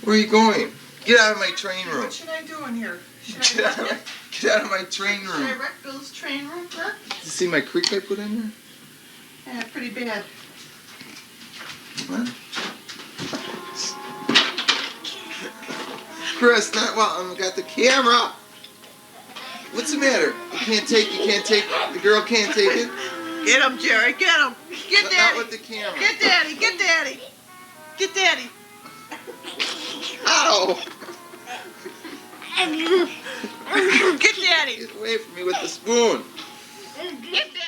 Where are you going? Get out of my train room. What should I do in here? Get out of my train Should I room. wreck Bill's train room, Bert? Did you see my creek I put in there? Yeah, pretty bad. What? Chris, not while I've got the camera. What's the matter? You can't take, the girl can't take it? Get him, Jerry, get him. Get Not Daddy. with the camera. Get Daddy, get Daddy. Get Daddy. Ow! Get Daddy. Get away from me with the spoon. Get Daddy.